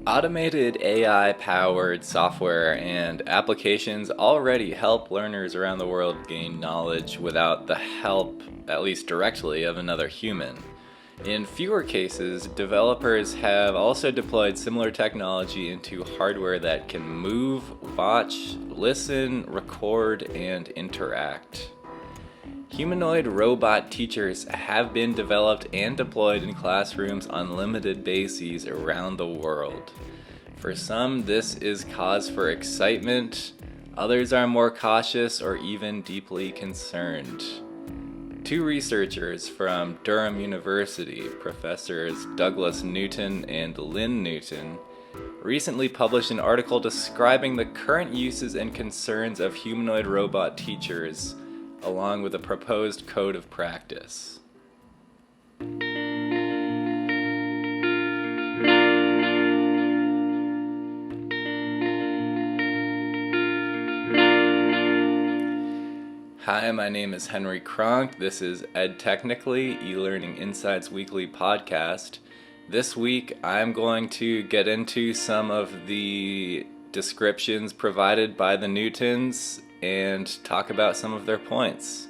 Automated AI-powered software and applications already help learners around the world gain knowledge without the help, at least directly, of another human. In fewer cases, developers have also deployed similar technology into hardware that can move, watch, listen, record, and interact. Humanoid robot teachers have been developed and deployed in classrooms on limited bases around the world. For some, this is cause for excitement. Others are more cautious or even deeply concerned. Two researchers from Durham University, Professors Douglas Newton and Lynn Newton, recently published an article describing the current uses and concerns of humanoid robot teachers, along with a proposed code of practice. Hi, my name is Henry Kronk. This is Ed Technically, eLearning Insights Weekly podcast. This week, I'm going to get into some of the descriptions provided by the Newtons and talk about some of their points.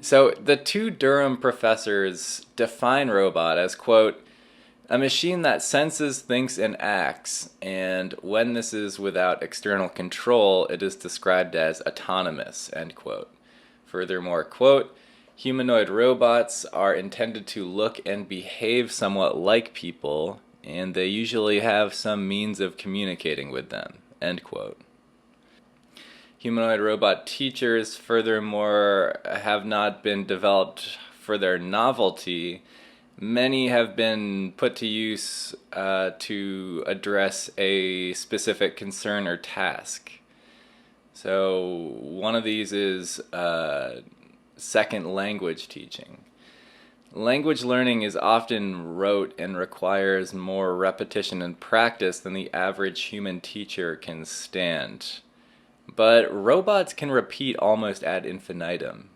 So, the two Durham professors define robot as, quote, a machine that senses, thinks, and acts, and when this is without external control, it is described as autonomous, end quote. Furthermore, quote, humanoid robots are intended to look and behave somewhat like people, and they usually have some means of communicating with them, end quote. Humanoid robot teachers, furthermore, have not been developed for their novelty. Many have been put to use to address a specific concern or task. So one of these is second language teaching. Language learning is often rote and requires more repetition and practice than the average human teacher can stand. But robots can repeat almost ad infinitum.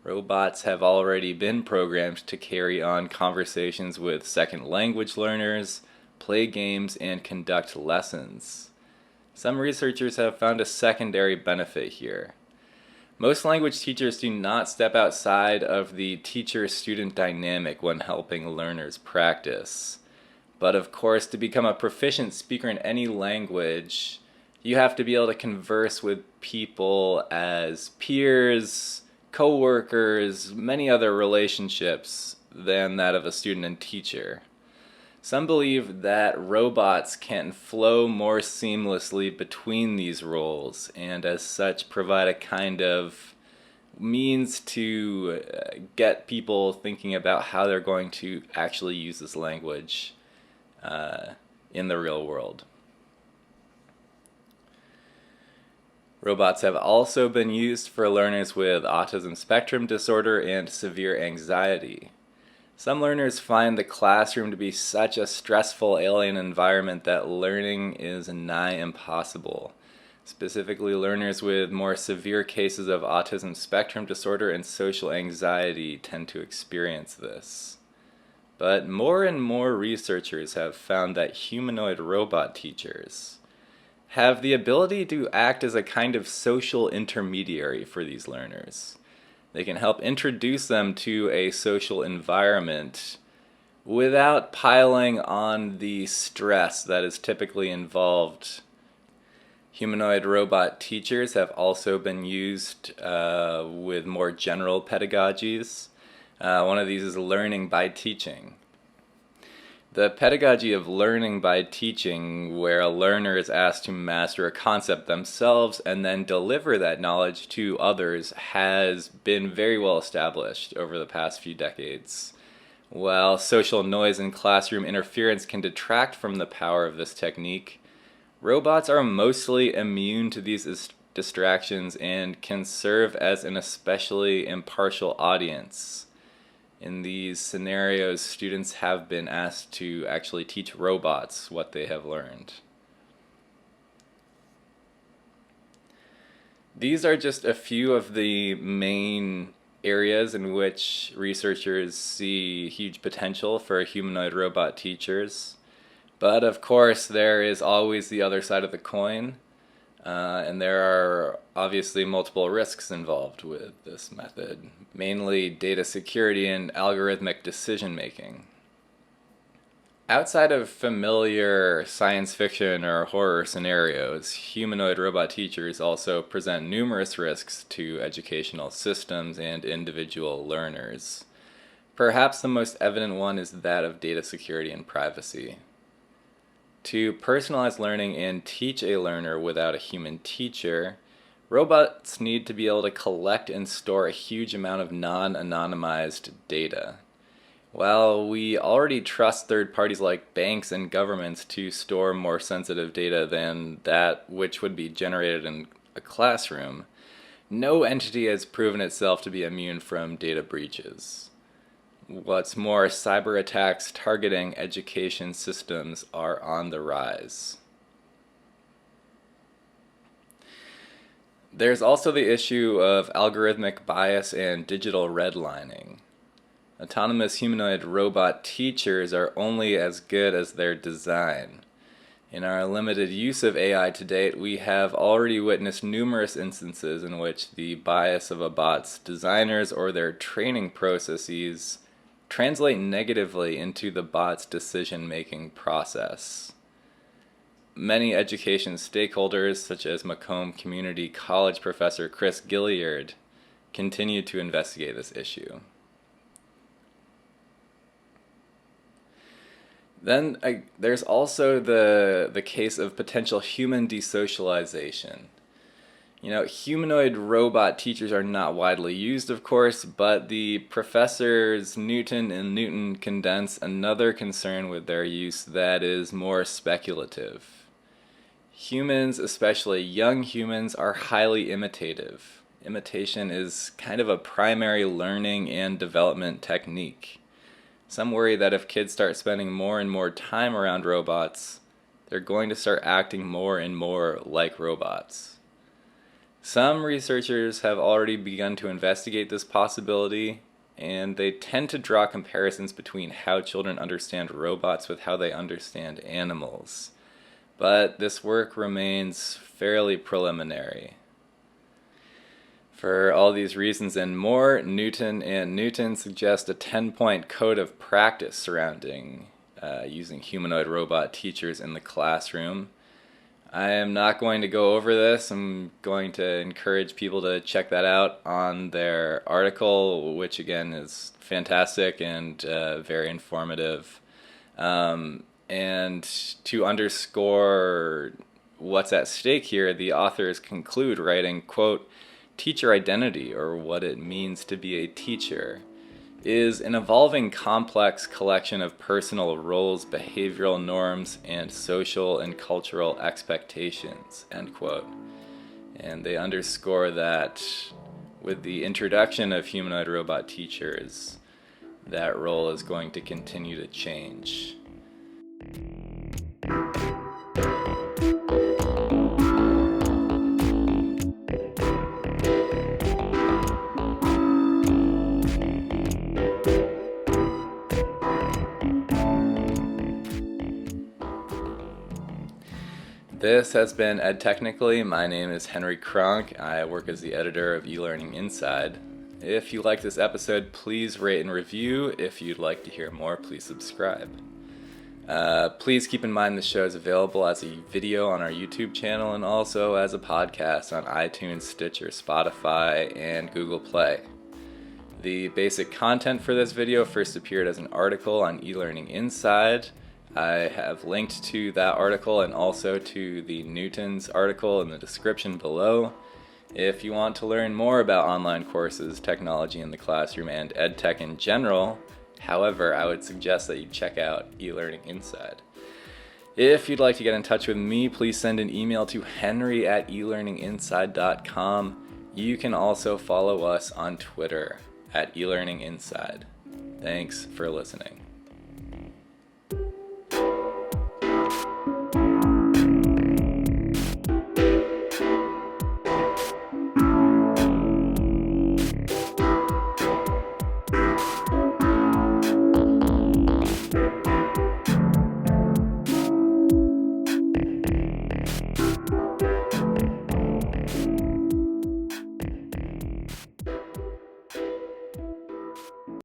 Robots have already been programmed to carry on conversations with second language learners, play games, and conduct lessons. Some researchers have found a secondary benefit here. Most language teachers do not step outside of the teacher-student dynamic when helping learners practice. But of course, to become a proficient speaker in any language, you have to be able to converse with people as peers, co-workers, many other relationships than that of a student and teacher. Some believe that robots can flow more seamlessly between these roles and as such provide a kind of means to get people thinking about how they're going to actually use this language in the real world. Robots have also been used for learners with autism spectrum disorder and severe anxiety. Some learners find the classroom to be such a stressful alien environment that learning is nigh impossible. Specifically, learners with more severe cases of autism spectrum disorder and social anxiety tend to experience this. But more and more researchers have found that humanoid robot teachers have the ability to act as a kind of social intermediary for these learners. They can help introduce them to a social environment without piling on the stress that is typically involved. Humanoid robot teachers have also been used with more general pedagogies. One of these is learning by teaching. The pedagogy of learning by teaching, where a learner is asked to master a concept themselves and then deliver that knowledge to others, has been very well established over the past few decades. While social noise and classroom interference can detract from the power of this technique, robots are mostly immune to these distractions and can serve as an especially impartial audience. In these scenarios, students have been asked to actually teach robots what they have learned. These are just a few of the main areas in which researchers see huge potential for humanoid robot teachers. But of course, there is always the other side of the coin, and there are obviously multiple risks involved with this method, mainly data security and algorithmic decision making. Outside of familiar science fiction or horror scenarios, humanoid robot teachers also present numerous risks to educational systems and individual learners. Perhaps the most evident one is that of data security and privacy. To personalize learning and teach a learner without a human teacher, robots need to be able to collect and store a huge amount of non-anonymized data. While we already trust third parties like banks and governments to store more sensitive data than that which would be generated in a classroom, no entity has proven itself to be immune from data breaches. What's more, cyber attacks targeting education systems are on the rise. There's also the issue of algorithmic bias and digital redlining. Autonomous humanoid robot teachers are only as good as their design. In our limited use of AI to date, we have already witnessed numerous instances in which the bias of a bot's designers or their training processes translate negatively into the bot's decision-making process. Many education stakeholders, such as Macomb Community College professor Chris Gilliard, continue to investigate this issue. Then there's also the case of potential human desocialization. Humanoid robot teachers are not widely used, of course, but the professors Newton and Newton condense another concern with their use that is more speculative. Humans, especially young humans, are highly imitative. Imitation is kind of a primary learning and development technique. Some worry that if kids start spending more and more time around robots, they're going to start acting more and more like robots. Some researchers have already begun to investigate this possibility, and they tend to draw comparisons between how children understand robots with how they understand animals. But this work remains fairly preliminary. For all these reasons and more, Newton and Newton suggest a 10-point code of practice surrounding using humanoid robot teachers in the classroom. I am not going to go over this. I'm going to encourage people to check that out on their article, which again is fantastic and very informative. And to underscore what's at stake here, the authors conclude writing, quote, "Teacher identity, or what it means to be a teacher, is an evolving complex collection of personal roles, behavioral norms, and social and cultural expectations," end quote. And they underscore that with the introduction of humanoid robot teachers, that role is going to continue to change. This has been Ed Technically. My name is Henry Kronk. I work as the editor of eLearning Inside. If you like this episode, please rate and review. If you'd like to hear more, please subscribe. Please keep in mind the show is available as a video on our YouTube channel and also as a podcast on iTunes, Stitcher, Spotify, and Google Play. The basic content for this video first appeared as an article on eLearning Inside. I have linked to that article and also to the Newton's article in the description below. If you want to learn more about online courses, technology in the classroom, and EdTech in general, however, I would suggest that you check out eLearning Inside. If you'd like to get in touch with me, please send an email to henry@elearninginside.com. You can also follow us on Twitter @eLearninginside. Thanks for listening.